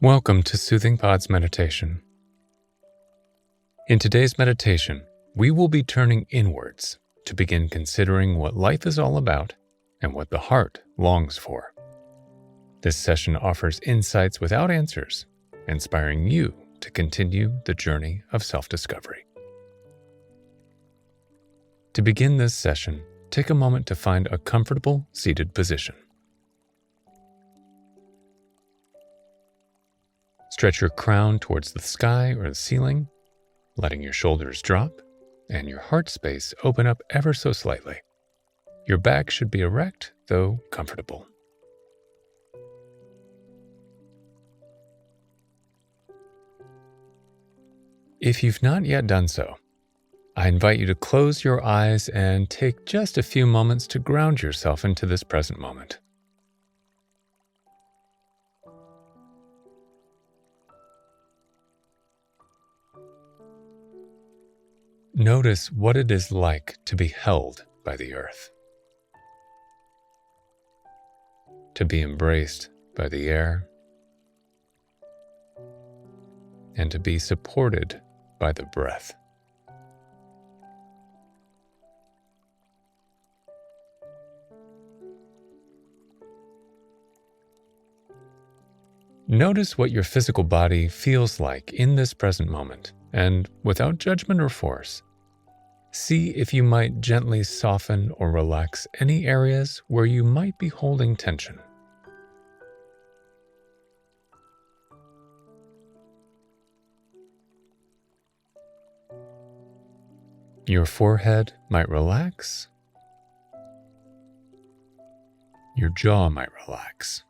Welcome to Soothing Pod's meditation. In today's meditation, we will be turning inwards to begin considering what life is all about and what the heart longs for. This session offers insights without answers, inspiring you to continue the journey of self-discovery. To begin this session, take a moment to find a comfortable seated position. Stretch your crown towards the sky or the ceiling, letting your shoulders drop and your heart space open up ever so slightly. Your back should be erect, though comfortable. If you've not yet done so, I invite you to close your eyes and take just a few moments to ground yourself into this present moment. Notice what it is like to be held by the earth, to be embraced by the air, and to be supported by the breath. Notice what your physical body feels like in this present moment, and without judgment or force, see if you might gently soften or relax any areas where you might be holding tension. Your forehead might relax. Your jaw might relax.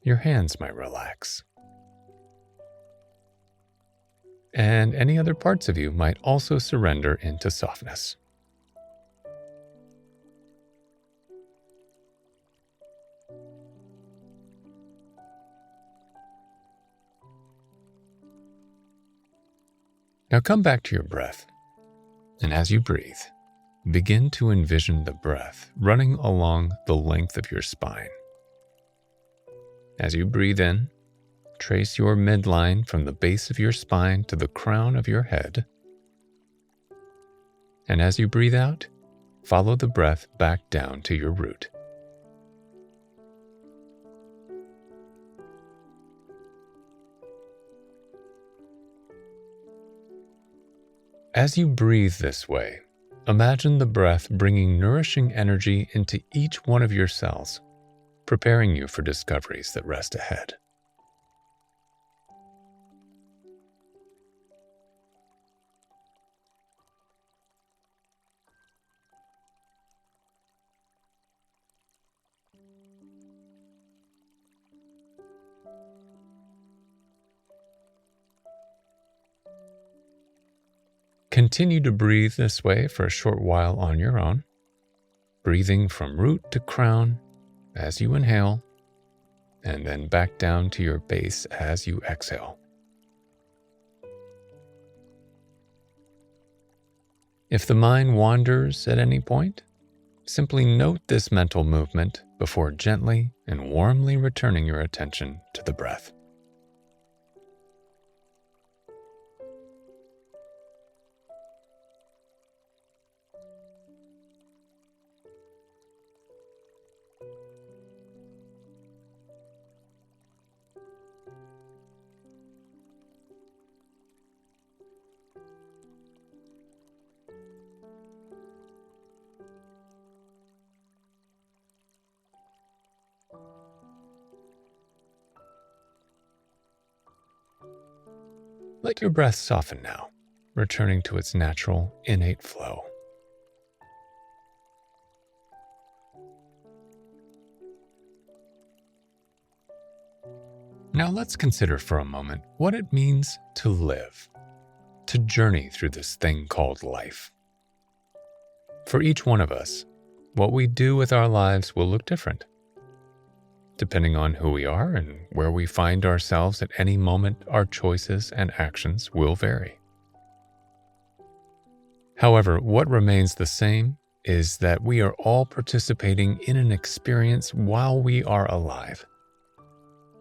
Your hands might relax. And any other parts of you might also surrender into softness. Now come back to your breath, and as you breathe, begin to envision the breath running along the length of your spine. As you breathe in, trace your midline from the base of your spine to the crown of your head. And as you breathe out, follow the breath back down to your root. As you breathe this way, imagine the breath bringing nourishing energy into each one of your cells, preparing you for discoveries that rest ahead. Continue to breathe this way for a short while on your own, breathing from root to crown as you inhale, and then back down to your base as you exhale. If the mind wanders at any point, simply note this mental movement before gently and warmly returning your attention to the breath. Let your breath soften now, returning to its natural, innate flow. Now let's consider for a moment what it means to live, to journey through this thing called life. For each one of us, what we do with our lives will look different. Depending on who we are and where we find ourselves at any moment, our choices and actions will vary. However, what remains the same is that we are all participating in an experience while we are alive.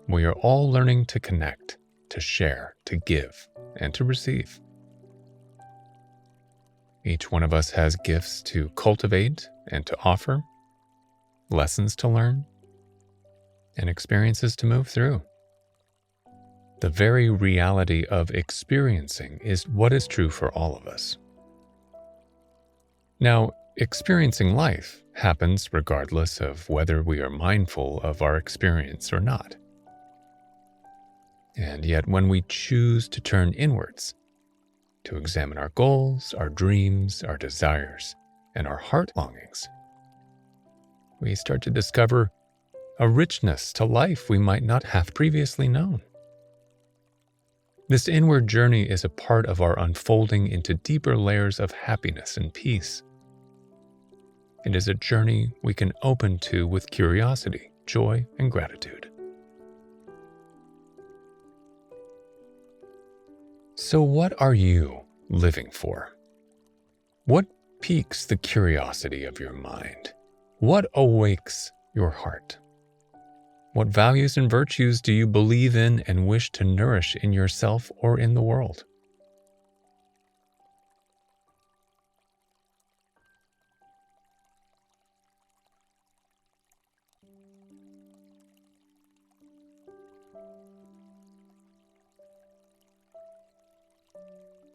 we are all learning to connect, to share, to give, and to receive. Each one of us has gifts to cultivate and to offer, lessons to learn, and experiences to move through. The very reality of experiencing is what is true for all of us. Now, experiencing life happens regardless of whether we are mindful of our experience or not. And yet, when we choose to turn inwards, to examine our goals, our dreams, our desires, and our heart longings, we start to discover a richness to life we might not have previously known. This inward journey is a part of our unfolding into deeper layers of happiness and peace. It is a journey we can open to with curiosity, joy, and gratitude. So what are you living for? What piques the curiosity of your mind? What awakes your heart? What values and virtues do you believe in and wish to nourish in yourself or in the world?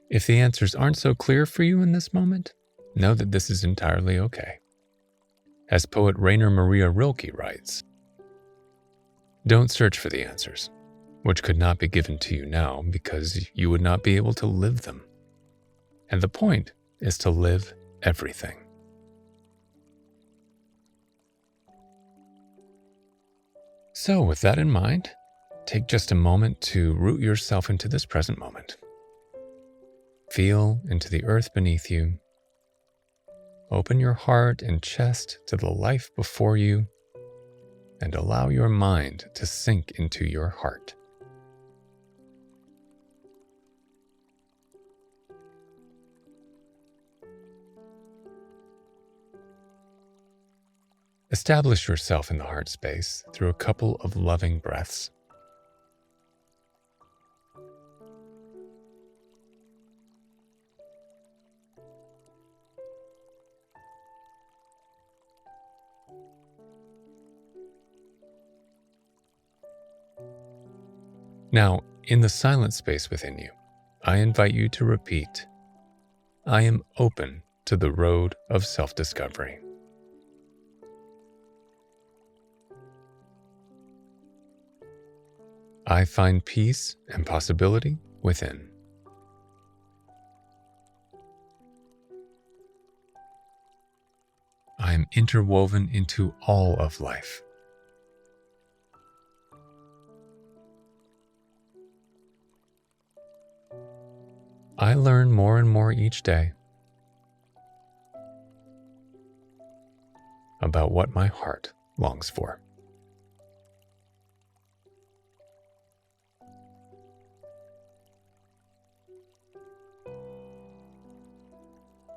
If the answers aren't so clear for you in this moment, know that this is entirely okay. As poet Rainer Maria Rilke writes, "Don't search for the answers, which could not be given to you now because you would not be able to live them. And the point is to live everything." So with that in mind, take just a moment to root yourself into this present moment. Feel into the earth beneath you. Open your heart and chest to the life before you, and allow your mind to sink into your heart. Establish yourself in the heart space through a couple of loving breaths. Now, in the silent space within you, I invite you to repeat, "I am open to the road of self-discovery." I find peace and possibility within. I am interwoven into all of life. I learn more and more each day about what my heart longs for.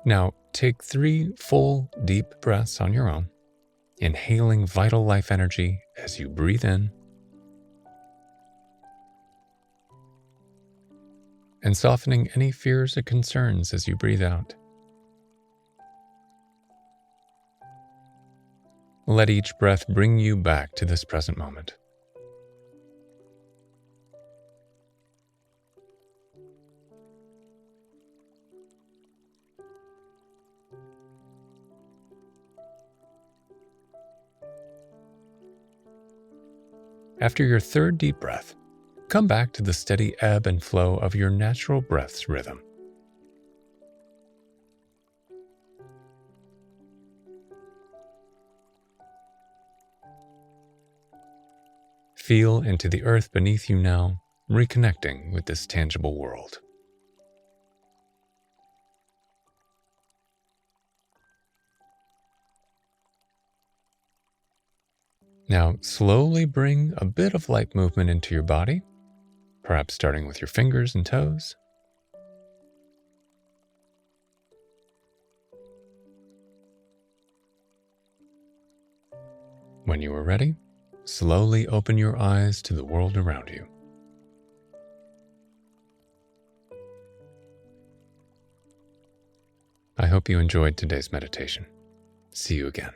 Now, take 3 full, deep breaths on your own, inhaling vital life energy as you breathe in, and softening any fears or concerns as you breathe out. Let each breath bring you back to this present moment. After your 3rd deep breath, come back to the steady ebb and flow of your natural breath's rhythm. Feel into the earth beneath you now, reconnecting with this tangible world. Now, slowly bring a bit of light movement into your body, perhaps starting with your fingers and toes. When you are ready, slowly open your eyes to the world around you. I hope you enjoyed today's meditation. See you again.